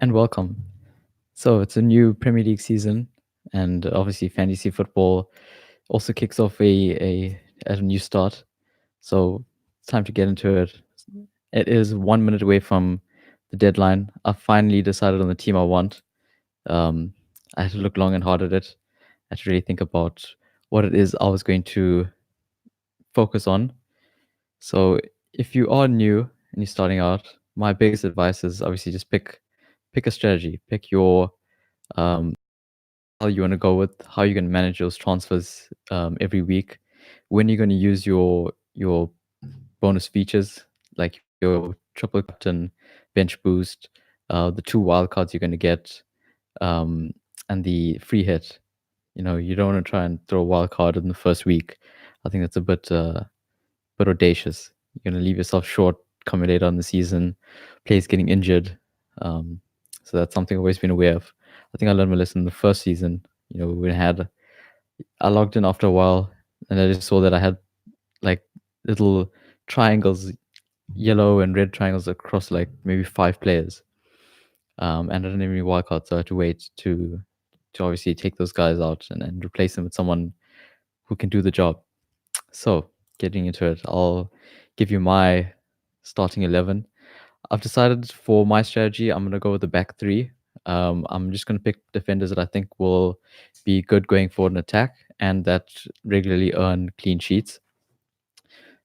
and welcome. So it's a new Premier League season, and obviously fantasy football also kicks off a new start. So it's time to get into it. It is 1 minute away from the deadline. I finally decided on the team I want. Um, I had to look long and hard at it. I had to really think about what it is I was going to focus on. So if you are new and you're starting out, my biggest advice is obviously just pick a strategy, pick your how you want to go with, how you're going to manage those transfers every week, when you're going to use your bonus features like your triple captain, bench boost, the two wildcards you're going to get, um, and the free hit. You don't want to try and throw a wild card in the first week. I think that's a bit audacious. You're going to leave yourself short coming later on the season, players getting injured. Um, so that's something I've always been aware of. I think I learned my lesson in the first season. I logged in after a while and I just saw that I had like little triangles, yellow and red triangles across like maybe five players. And I didn't have any wildcards, so I had to wait to obviously take those guys out and replace them with someone who can do the job. So getting into it, I'll give you my starting 11. I've decided for my strategy, I'm going to go with the back three. I'm just going to pick defenders that I think will be good going forward in attack and that regularly earn clean sheets.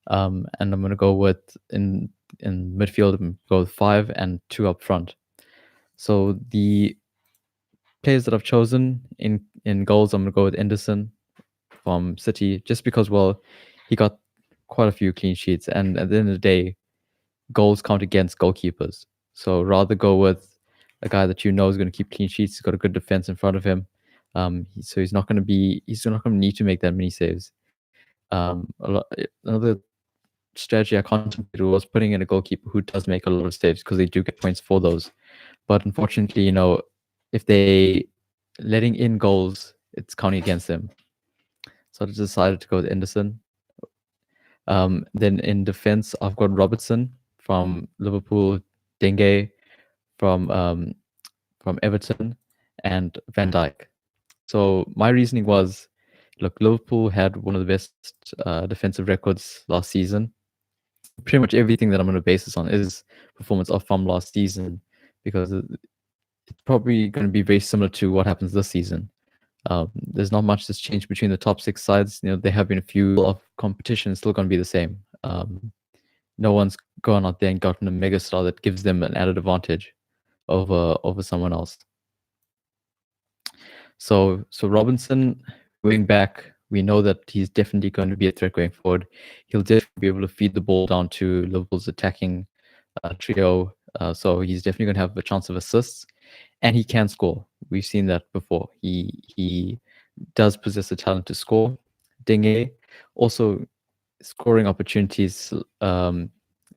And I'm going to go with in midfield, I'm gonna go with five and two up front. So the players that I've chosen in goals, I'm going to go with Anderson from City, just because he got quite a few clean sheets, and at the end of the day, goals count against goalkeepers. So rather go with a guy that you know is going to keep clean sheets. He's got a good defense in front of him. So he's not going to need to make that many saves. Another strategy I contemplated was putting in a goalkeeper who does make a lot of saves because they do get points for those. But unfortunately, if they letting in goals, it's counting against them. So I decided to go with Anderson. Then in defense, I've got Robertson from Liverpool, Dengue from Everton, and Van Dijk. So my reasoning was, look, Liverpool had one of the best defensive records last season. Pretty much everything that I'm going to base this on is performance of from last season because it's probably going to be very similar to what happens this season. There's not much that's changed between the top six sides. There have been a few of competition, it's still going to be the same. No one's gone out there and gotten a mega star that gives them an added advantage over someone else. So Robinson, wing back, we know that he's definitely going to be a threat going forward. He'll definitely be able to feed the ball down to Liverpool's attacking trio. So he's definitely going to have a chance of assists, and he can score. We've seen that before. He does possess the talent to score. Dinge also scoring opportunities are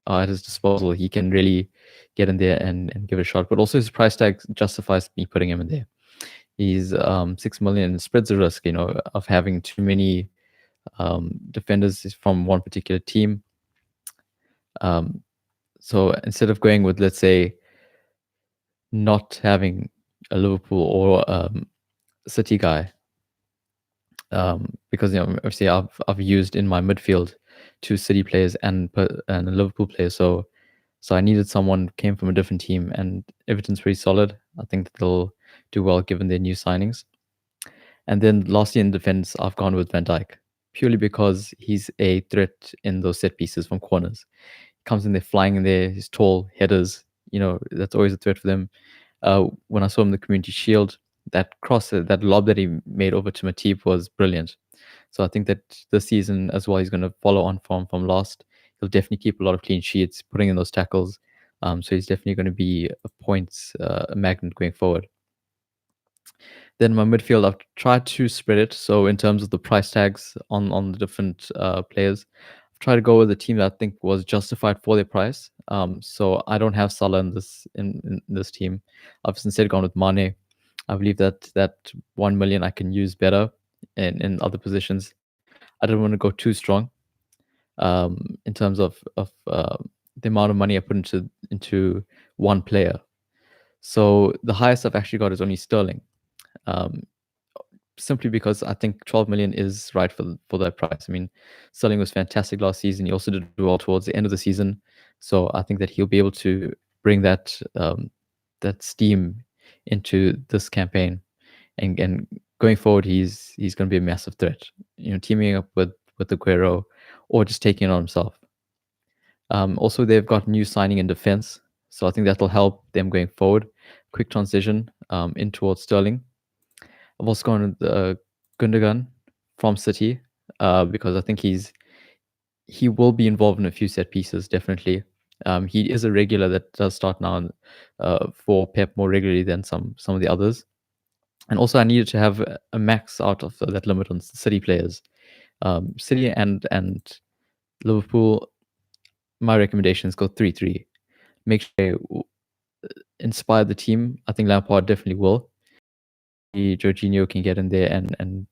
at his disposal. He can really get in there and give it a shot. But also his price tag justifies me putting him in there. He's 6 million and spreads the risk, of having too many defenders from one particular team. So instead of going with, let's say, not having a Liverpool or City guy, because obviously I've used in my midfield two City players and a Liverpool player, so I needed someone who came from a different team, and Everton's pretty solid. I think that they'll do well given their new signings. And then lastly in defense, I've gone with Van Dijk purely because he's a threat in those set pieces from corners. He comes in there flying in there, his tall headers, that's always a threat for them. When I saw him in the Community Shield, that cross, that lob that he made over to Matip was brilliant. So I think that this season as well, he's going to follow on from last. He'll definitely keep a lot of clean sheets, putting in those tackles. So he's definitely going to be a points magnet going forward. Then my midfield, I've tried to spread it. So in terms of the price tags on the different players, I've tried to go with a team that I think was justified for their price. So I don't have Salah in this team. I've instead gone with Mane. I believe that 1 million I can use better in other positions. I don't want to go too strong in terms of the amount of money I put into one player. So the highest I've actually got is only Sterling. Um, Simply because I think 12 million is right for that price. I mean, Sterling was fantastic last season. He also did well towards the end of the season, so I think that he'll be able to bring that steam into this campaign, and going forward, he's going to be a massive threat. Teaming up with Aguero, or just taking it on himself. Also, they've got new signing in defense, so I think that'll help them going forward. Quick transition in towards Sterling. I've also gone with Gundogan from City because I think he will be involved in a few set pieces, definitely. He is a regular that does start now for Pep more regularly than some of the others. And also, I needed to have a max out of that limit on City players. City and Liverpool, my recommendations go 3-3. Make sure they inspire the team. I think Lampard definitely will. Jorginho can get in there and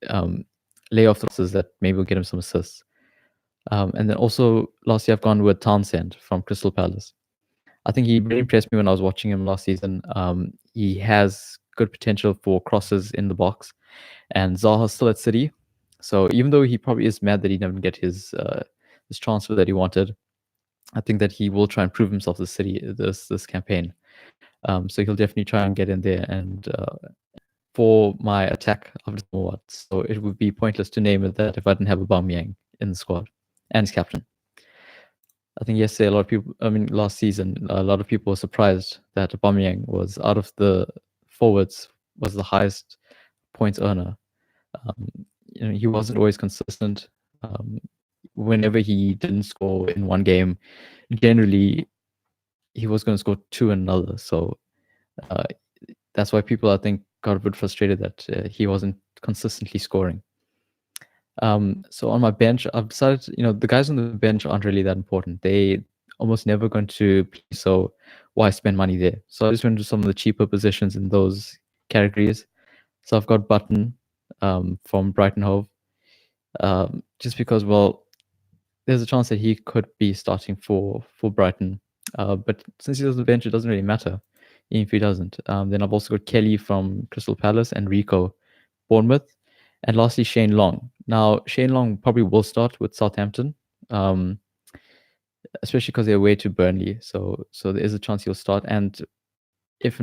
um, lay off the crosses that maybe will get him some assists. And then also, lastly, I've gone with Townsend from Crystal Palace. I think he really impressed me when I was watching him last season. He has good potential for crosses in the box, and Zaha's still at City. So even though he probably is mad that he didn't get his transfer that he wanted, I think that he will try and prove himself to City this campaign. So he'll definitely try and get in there. And for my attack, I've just what. So it would be pointless to name it that if I didn't have Aubameyang in the squad and his captain. I think yesterday, last season, a lot of people were surprised that Aubameyang was out of the forwards was the highest points earner. Um, he wasn't always consistent. Um, Whenever he didn't score in one game, generally he was going to score two in another. So uh, that's why people, I think, got a bit frustrated that he wasn't consistently scoring. So on my bench, I've decided, the guys on the bench aren't really that important. They almost never going to play, so why spend money there? So I just went to some of the cheaper positions in those categories. So I've got Button from Brighton Hove, just because, well, there's a chance that he could be starting for Brighton. But since he does the bench, it doesn't really matter, even if he doesn't. Then I've also got Kelly from Crystal Palace and Rico, Bournemouth. And lastly, Shane Long. Now, Shane Long probably will start with Southampton, um, especially because they're away to Burnley. So there is a chance he'll start. And if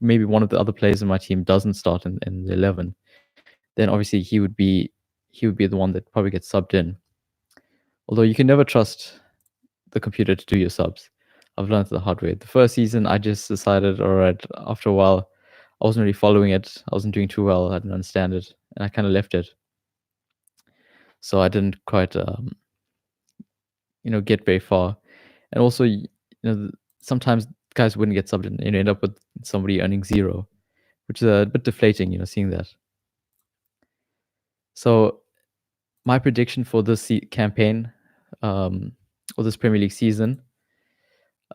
maybe one of the other players in my team doesn't start in the 11, then obviously he would be the one that probably gets subbed in. Although you can never trust the computer to do your subs. I've learned the hard way. The first season, I just decided, all right, after a while, I wasn't really following it. I wasn't doing too well. I didn't understand it, and I kind of left it. So I didn't quite, get very far. And also, sometimes guys wouldn't get subbed in. End up with somebody earning 0, which is a bit deflating. Seeing that. So my prediction for this campaign, or this Premier League season,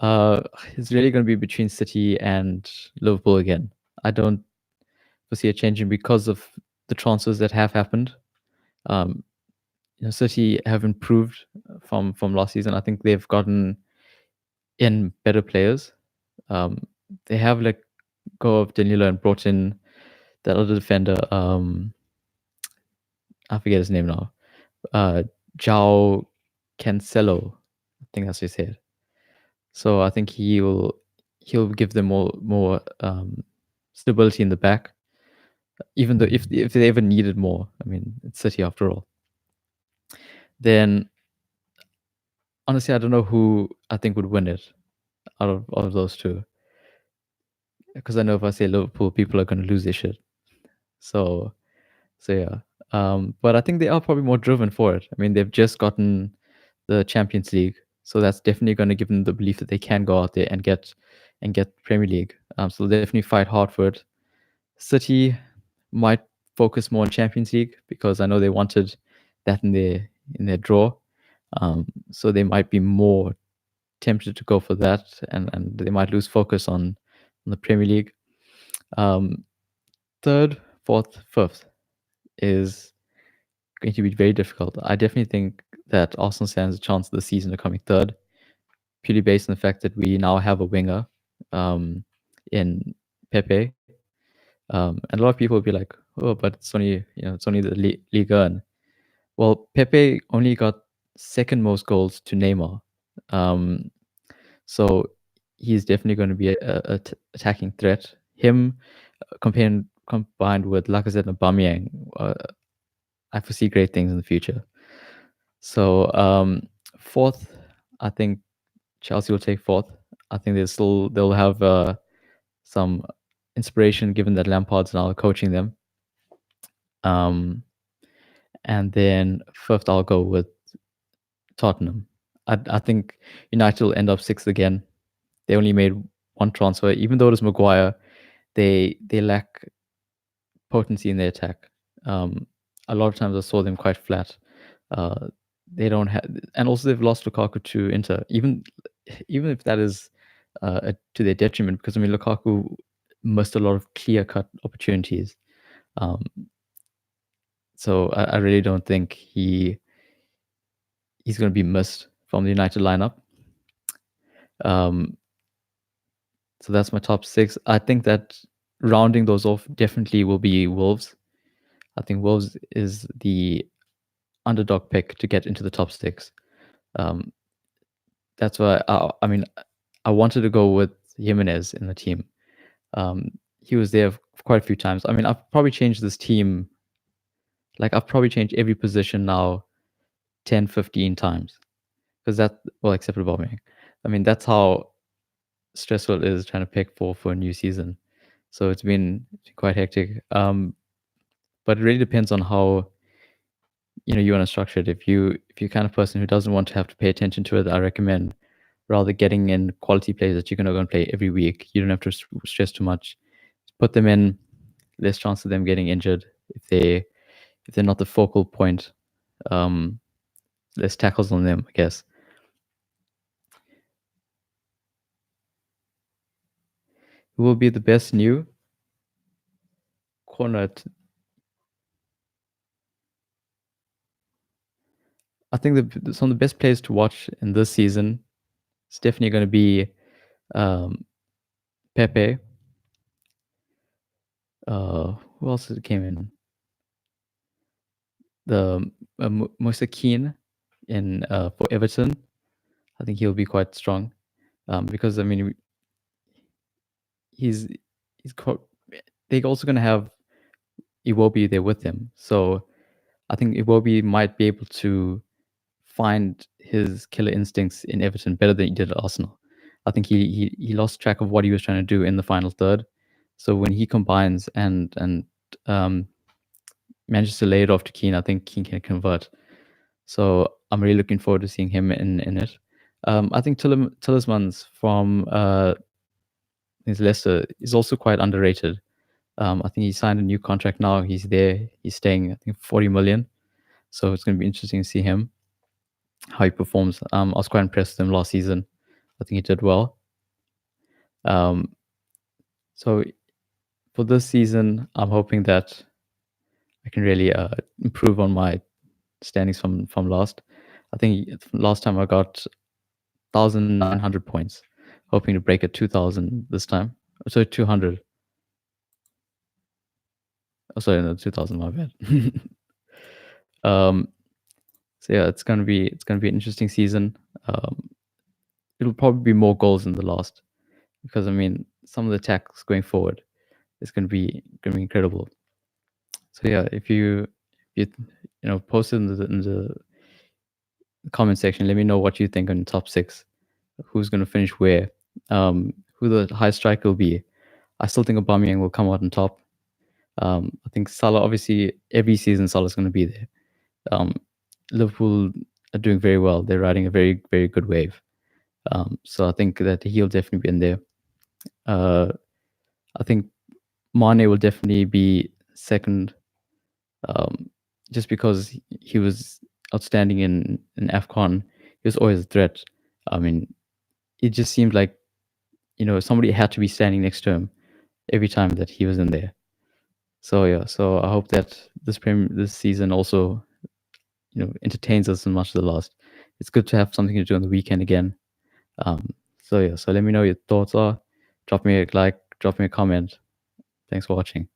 is really going to be between City and Liverpool again. I don't foresee it changing because of the transfers that have happened. City have improved from last season. I think they've gotten in better players. They have let go of Danilo and brought in that other defender. I forget his name now. João Cancelo. I think that's his head. So I think he'll give them more stability in the back. Even though if they ever needed more, I mean, it's City after all. Then honestly, I don't know who I think would win it out of those two, because I know if I say Liverpool, people are going to lose their shit. So yeah. But I think they are probably more driven for it. I mean, they've just gotten the Champions League, so that's definitely going to give them the belief that they can go out there and get Premier League. So they'll definitely fight hard for it. City might focus more on Champions League because I know they wanted that in their draw. So they might be more tempted to go for that, and they might lose focus on the Premier League. Third, fourth, fifth is going to be very difficult. I definitely think that Arsenal stands a chance of the season of coming third, purely based on the fact that we now have a winger. in Pepe. And a lot of people will be like, "Oh, but it's only it's only the Liga." And well, Pepe only got second most goals to Neymar, um, so he's definitely going to be a attacking threat. Him combined with Lacazette and Aubameyang, I foresee great things in the future. So fourth, I think Chelsea will take fourth. I think they'll have some inspiration given that Lampard's now coaching them. Um, and then fifth, I'll go with Tottenham. I think United will end up sixth again. They only made one transfer, even though it was Maguire. They lack potency in their attack. A lot of times I saw them quite flat. Uh, they don't have, and also they've lost Lukaku to Inter. Even if that is to their detriment, because I mean Lukaku missed a lot of clear-cut opportunities. Um, so I really don't think he's going to be missed from the United lineup. Um, so that's my top six. I think that rounding those off definitely will be Wolves. I think Wolves is the underdog pick to get into the top six. Um, that's why I mean I wanted to go with Jimenez in the team. He was there quite a few times. I mean, I've probably changed this team. Like I've probably changed every position now 10, 15 times. Because well, except for Aubameyang. I mean, that's how stressful it is trying to pick for a new season. So it's been quite hectic. But it really depends on how you want to structure it. If you're kind of person who doesn't want to have to pay attention to it, I recommend rather getting in quality players that you're going to go and play every week. You don't have to stress too much. Put them in, less chance of them getting injured if they're not the focal point. Less tackles on them, I guess. Who will be the best new corner? I think some of the best players to watch in this season is definitely going to be Pepe. Who else came in? The Moise Kean in for Everton. I think he'll be quite strong because I mean he's they're also going to have Iwobi there with him, so I think Iwobi might be able to find his killer instincts in Everton better than he did at Arsenal. I think he lost track of what he was trying to do in the final third. So when he combines and manages to lay it off to Keane, I think Keane can convert. So I'm really looking forward to seeing him in it. I think Tielemans from his Leicester is also quite underrated. I think he signed a new contract now. He's there. He's staying, I think, 40 million. So it's going to be interesting to see him, how he performs. I was quite impressed with him last season. I think he did well. So for this season, I'm hoping that I can really improve on my standings from last. I think last time I got 1,900 points, hoping to break at 2,000 this time. So 200. Oh, sorry, no, 2,000. My bad. So yeah, it's gonna be an interesting season. It'll probably be more goals than the last because I mean some of the attacks going forward is gonna be incredible. So yeah, if you post it in the comment section, let me know what you think on the top six. Who's gonna finish where? Who the high strike will be? I still think Aubameyang will come out on top. I think Salah, obviously, every season Salah's going to be there. Liverpool are doing very well. They're riding a very, very good wave. So I think that he'll definitely be in there. I think Mane will definitely be second, just because he was outstanding in AFCON. He was always a threat. I mean, it just seemed like somebody had to be standing next to him every time that he was in there. So yeah, so I hope that this season also entertains us as much as the last. It's good to have something to do on the weekend again. So yeah, so let me know your thoughts are. Drop me a like, drop me a comment. Thanks for watching.